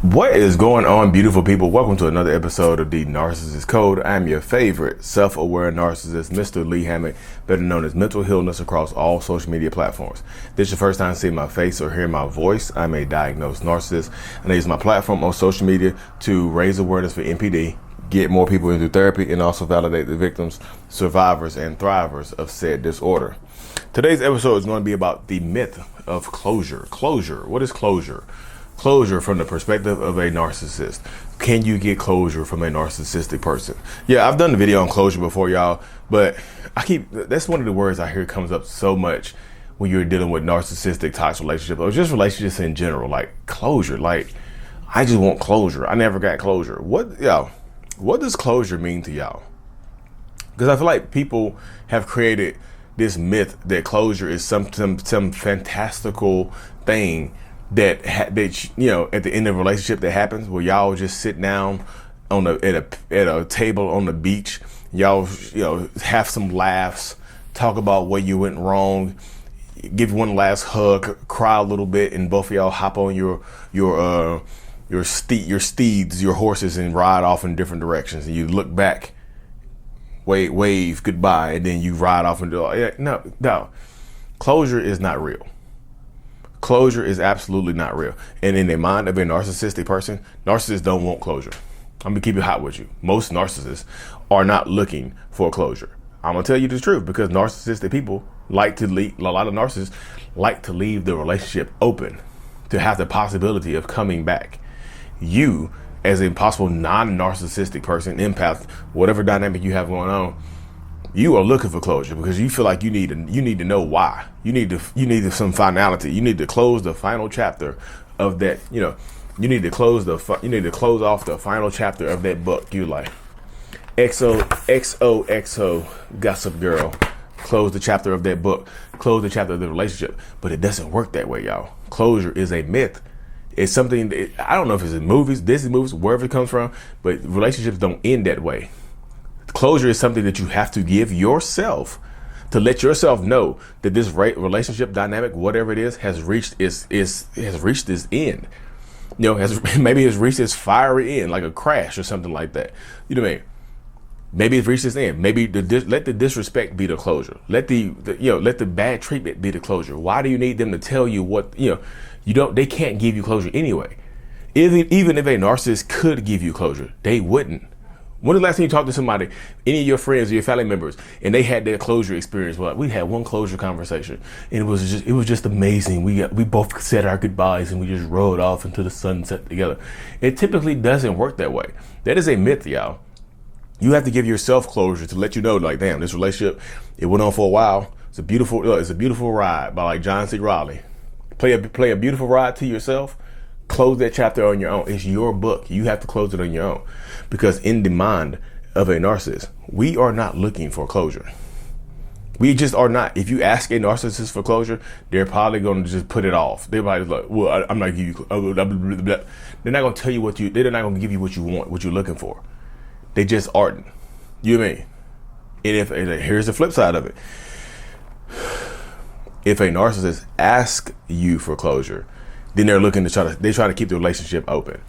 What is going on, beautiful people? Welcome to another episode of the Narcissist Code. I'm your favorite self-aware narcissist, Mr. Lee Hammock, better known as Mental Healness across all social media platforms. If this is your first time seeing my face or hearing my voice, I'm a diagnosed narcissist, and I use my platform on social media to raise awareness for NPD, get more people into therapy, and also validate the victims, survivors, and thrivers of said disorder. Today's episode is going to be about the myth of closure. Closure. What is closure? Closure from the perspective of a narcissist. Can you get closure from a narcissistic person? Yeah, I've done the video on closure before, y'all, but that's one of the words I hear comes up so much when you're dealing with narcissistic toxic relationships or just relationships in general. Like closure, like I just want closure. I never got closure. What does closure mean to y'all? Because I feel like people have created this myth that closure is some fantastical thing that at the end of a relationship that happens where y'all just sit down at a table on the beach, y'all have some laughs, talk about where you went wrong, give one last hug, cry a little bit, and both of y'all hop on your steeds, your horses, and ride off in different directions, and you look back, wave goodbye, and then you ride off and no, closure is not real. Closure is absolutely not real. And in the mind of a narcissistic person, narcissists don't want closure. I'm gonna keep it hot with you. Most narcissists are not looking for closure. I'm gonna tell you the truth, because narcissistic people a lot of narcissists like to leave the relationship open to have the possibility of coming back. You, as a possible non-narcissistic person, empath, whatever dynamic you have going on, you are looking for closure because you feel like you need to know why. You need some finality. You need to close the final chapter of that. You need to close off the final chapter of that book. You like XOXO Gossip Girl. Close the chapter of that book. Close the chapter of the relationship. But it doesn't work that way, y'all. Closure is a myth. It's something that, I don't know if it's in movies, Disney movies, wherever it comes from, but relationships don't end that way. Closure is something that you have to give yourself to let yourself know that this relationship dynamic, whatever it is, has reached its end. Maybe it's reached its fiery end, like a crash or something like that. You know what I mean? Maybe it's reached its end. Maybe let the disrespect be the closure. Let the bad treatment be the closure. Why do you need them to tell you what they can't give you closure anyway. Even if a narcissist could give you closure, they wouldn't. When was the last time you talked to somebody, any of your friends or your family members, and they had their closure experience? Well, we had one closure conversation, and it was just amazing. We both said our goodbyes, and we just rode off into the sunset together. It typically doesn't work that way. That is a myth, y'all. You have to give yourself closure to let you know, like, damn, this relationship, it went on for a while. It's a beautiful ride by like John C. Riley. Play a beautiful ride to yourself. Close that chapter on your own. It's your book. You have to close it on your own. Because in the mind of a narcissist, we are not looking for closure. We just are not. If you ask a narcissist for closure, they're probably going to just put it off. They're probably like, well, I'm not giving you, they're not going to tell you they're not going to give you what you want, what you're looking for. They just aren't. You know what I mean? And here's the flip side of it. If a narcissist asks you for closure, then they're looking to try to keep the relationship open.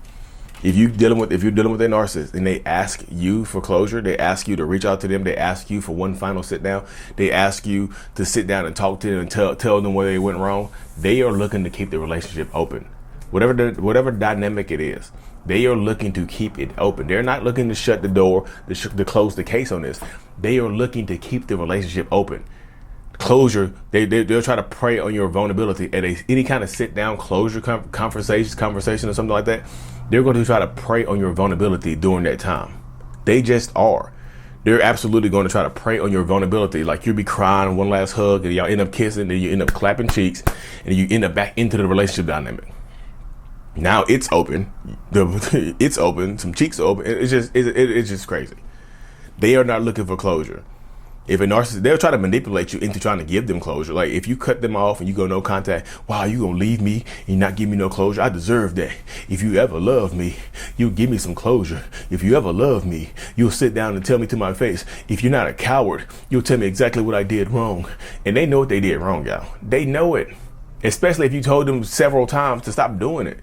If you're dealing with a narcissist and they ask you for closure, they ask you to reach out to them, they ask you for one final sit down, they ask you to sit down and talk to them and tell them where they went wrong, they are looking to keep the relationship open. Whatever dynamic it is, they are looking to keep it open. They're not looking to shut the door, to close the case on this. They are looking to keep the relationship open. Closure, they'll try to prey on your vulnerability at any kind of sit down closure conversation or something like that. They're going to try to prey on your vulnerability during that time. They just are. They're absolutely going to try to prey on your vulnerability. Like you'll be crying, one last hug, and y'all end up kissing, and you end up clapping cheeks, and you end up back into the relationship dynamic. Now it's open. It's open. Some cheeks are open. It's just crazy. They are not looking for closure. If a narcissist, they'll try to manipulate you into trying to give them closure. Like if you cut them off and you go no contact, wow, you gonna leave me and not give me no closure? I deserve that. If you ever love me, you'll give me some closure. If you ever love me, you'll sit down and tell me to my face. If you're not a coward, you'll tell me exactly what I did wrong. And they know what they did wrong, y'all. They know it. Especially if you told them several times to stop doing it.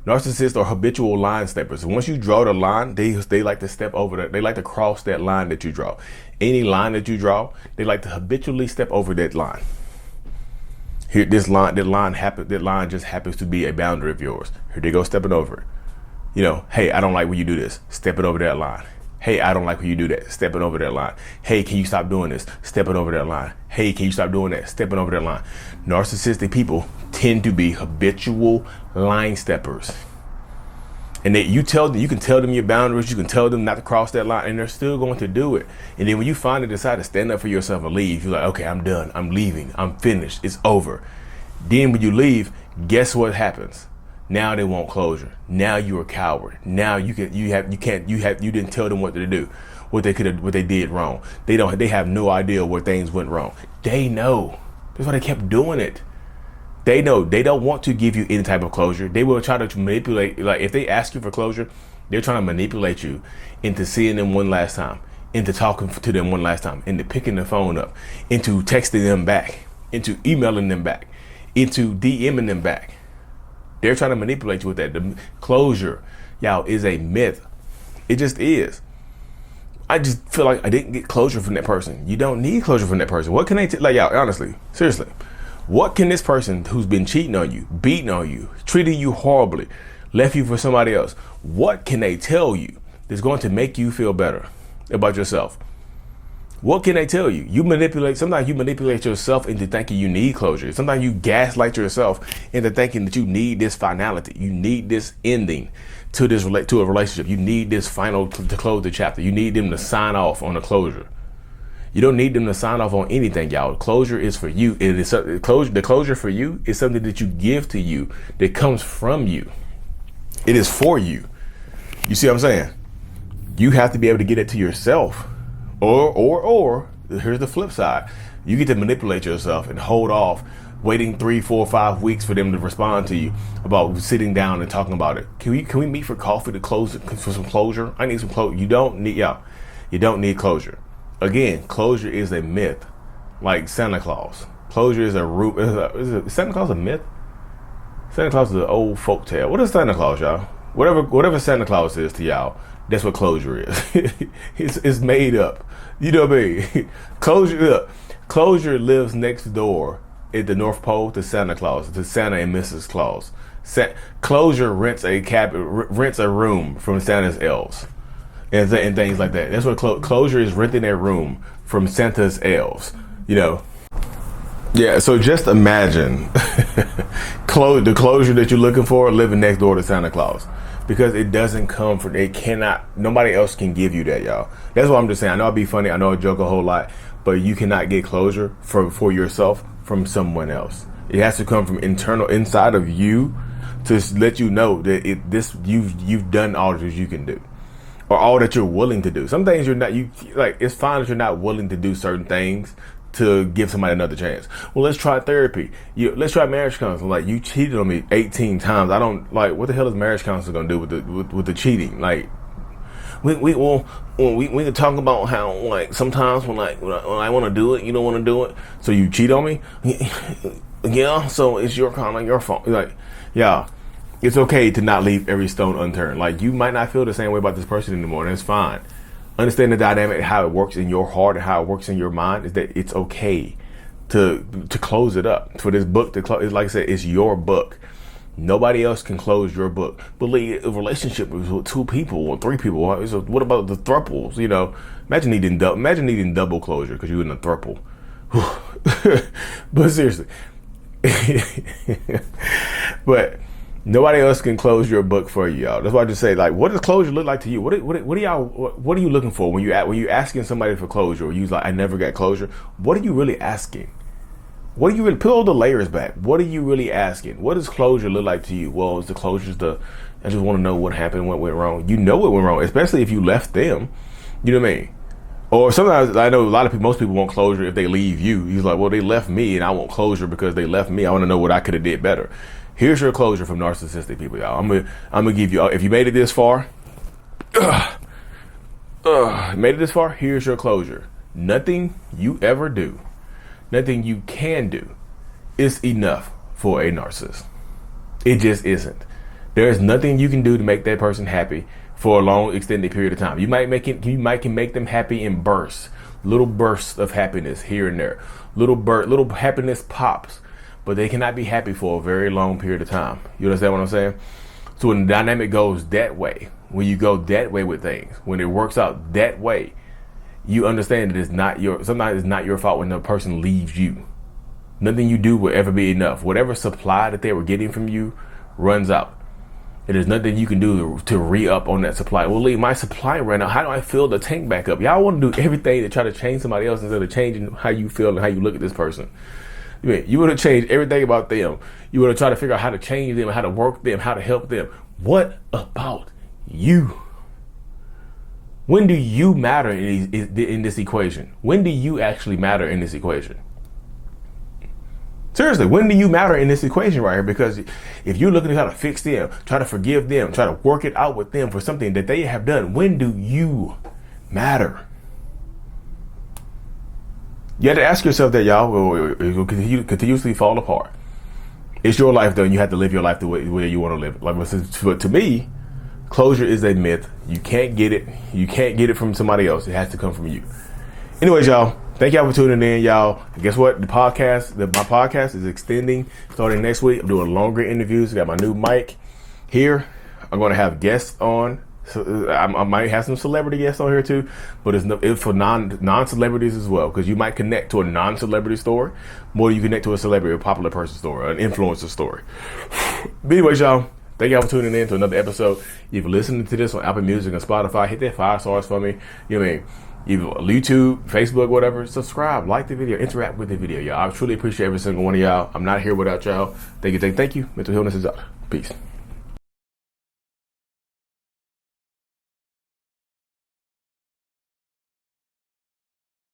Narcissists are habitual line steppers. Once you draw the line, they like to step over that. They like to cross that line that you draw. Any line that you draw, they like to habitually step over that line. Here, that line just happens to be a boundary of yours. Here they go stepping over it. You know, hey, I don't like when you do this. Stepping over that line. Hey, I don't like when you do that. Stepping over that line. Hey, can you stop doing this? Stepping over that line. Hey, can you stop doing that? Stepping over that line. Narcissistic people tend to be habitual line steppers. And you can tell them your boundaries, you can tell them not to cross that line, and they're still going to do it. And then when you finally decide to stand up for yourself and leave, you're like, okay, I'm done. I'm leaving. I'm finished. It's over. Then when you leave, guess what happens? Now they want closure. Now you're a coward. Now you didn't tell them what to do, what they did wrong. They have no idea where things went wrong. They know. That's why they kept doing it. They know they don't want to give you any type of closure. They will try to manipulate. Like if they ask you for closure, they're trying to manipulate you into seeing them one last time, into talking to them one last time, into picking the phone up, into texting them back, into emailing them back, into DMing them back. They're trying to manipulate you with that. The closure, y'all, is a myth. It just is. I just feel like I didn't get closure from that person. You don't need closure from that person. What can they like, y'all, honestly, seriously, what can this person who's been cheating on you, beating on you, treating you horribly, left you for somebody else, what can they tell you that's going to make you feel better about yourself? What can they tell you? Sometimes you manipulate yourself into thinking you need closure. Sometimes you gaslight yourself into thinking that you need this finality. You need this ending to a relationship. You need this final to close the chapter. You need them to sign off on a closure. You don't need them to sign off on anything, y'all. Closure is for you. The closure for you is something that you give to you, that comes from you. It is for you. You see what I'm saying? You have to be able to get it to yourself. Or here's the flip side. You get to manipulate yourself and hold off, waiting 3, 4, 5 weeks for them to respond to you about sitting down and talking about it. Can we meet for coffee for some closure? I need some closure. You don't need closure. Again, closure is a myth, like Santa Claus. Closure is is Santa Claus a myth? Santa Claus is an old folk tale. What is Santa Claus, y'all? Whatever Santa Claus is to y'all, that's what closure is. It's made up. You know what I mean? Closure lives next door at the North Pole to Santa Claus, to Santa and Mrs. Claus. Closure rents a room from Santa's elves and things like that. That's what closure is, renting a room from Santa's elves. You know. Yeah, so just imagine the closure that you're looking for living next door to Santa Claus. Because it doesn't come from, nobody else can give you that, y'all. That's what I'm just saying. I know I'll be funny, I know I joke a whole lot, but you cannot get closure for yourself from someone else. It has to come from inside of you to let you know that you've done all that you can do, or all that you're willing to do. Some things it's fine that you're not willing to do certain things to give somebody another chance. Well, let's try therapy. Let's try marriage counseling. Like, you cheated on me 18 times. I don't like, what the hell is marriage counseling gonna do with the cheating? Like, we can talk about how, like, sometimes when I want to do it, you don't want to do it, so you cheat on me. Yeah, so it's your karma, your fault. Like, yeah, it's okay to not leave every stone unturned. Like, you might not feel the same way about this person anymore, and it's fine. Understand the dynamic, how it works in your heart and how it works in your mind, is that it's okay to close it up. For this book to close, like I said, it's your book. Nobody else can close your book. But a relationship is with 2 people or 3 people. What about the thruples? You know, imagine needing double closure because you're in a thruple. But seriously, but nobody else can close your book for you, y'all. That's why I just say, like, what does closure look like to you? What are you looking for when you're asking somebody for closure, or you like, I never got closure? What are you really asking? What are you really, peel all the layers back? What are you really asking? What does closure look like to you? Well, is the closure I just want to know what happened, what went wrong. You know what went wrong, especially if you left them. You know what I mean? Or sometimes I know most people want closure if they leave you. He's like, well, they left me and I want closure because they left me. I want to know what I could have did better. Here's your closure from narcissistic people, y'all. I'm gonna give you, if you made it this far, here's your closure. Nothing you ever do, nothing you can do is enough for a narcissist. It just isn't. There's nothing you can do to make that person happy for a long extended period of time. You might can make them happy in bursts, little bursts of happiness here and there, little happiness pops, but they cannot be happy for a very long period of time. You understand what I'm saying? So when the dynamic goes that way, when you go that way with things, when it works out that way, you understand that sometimes it's not your fault when the person leaves you. Nothing you do will ever be enough. Whatever supply that they were getting from you runs out. And there's nothing you can do to re-up on that supply. Well, Lee, my supply ran out. How do I fill the tank back up? Y'all want to do everything to try to change somebody else instead of changing how you feel and how you look at this person. You would have changed everything about them. You would have tried to figure out how to change them, how to work them, how to help them. What about you? When do you matter in this equation? When do you actually matter in this equation? Seriously, when do you matter in this equation right here? Because if you're looking to try to fix them, try to forgive them, try to work it out with them for something that they have done, when do you matter? You have to ask yourself that, y'all. It will continuously fall apart. It's your life, though, and you have to live your life the way you want to live it. But to me, closure is a myth. You can't get it. You can't get it from somebody else. It has to come from you. Anyways, y'all, thank y'all for tuning in, y'all. And guess what? My podcast is extending starting next week. I'm doing longer interviews. I got my new mic here. I'm going to have guests on. So I might have some celebrity guests on here too, but it's for non-celebrities as well, because you might connect to a non-celebrity story more than you connect to a celebrity, a popular person story, an influencer story. But anyways, y'all, thank y'all for tuning in to another episode. If you're listening to this on Apple Music and Spotify, hit that 5 stars for me. You know what I mean? Either YouTube, Facebook, whatever. Subscribe, like the video, interact with the video, y'all. I truly appreciate every single one of y'all. I'm not here without y'all. Thank you. Mental Illness is out. Peace.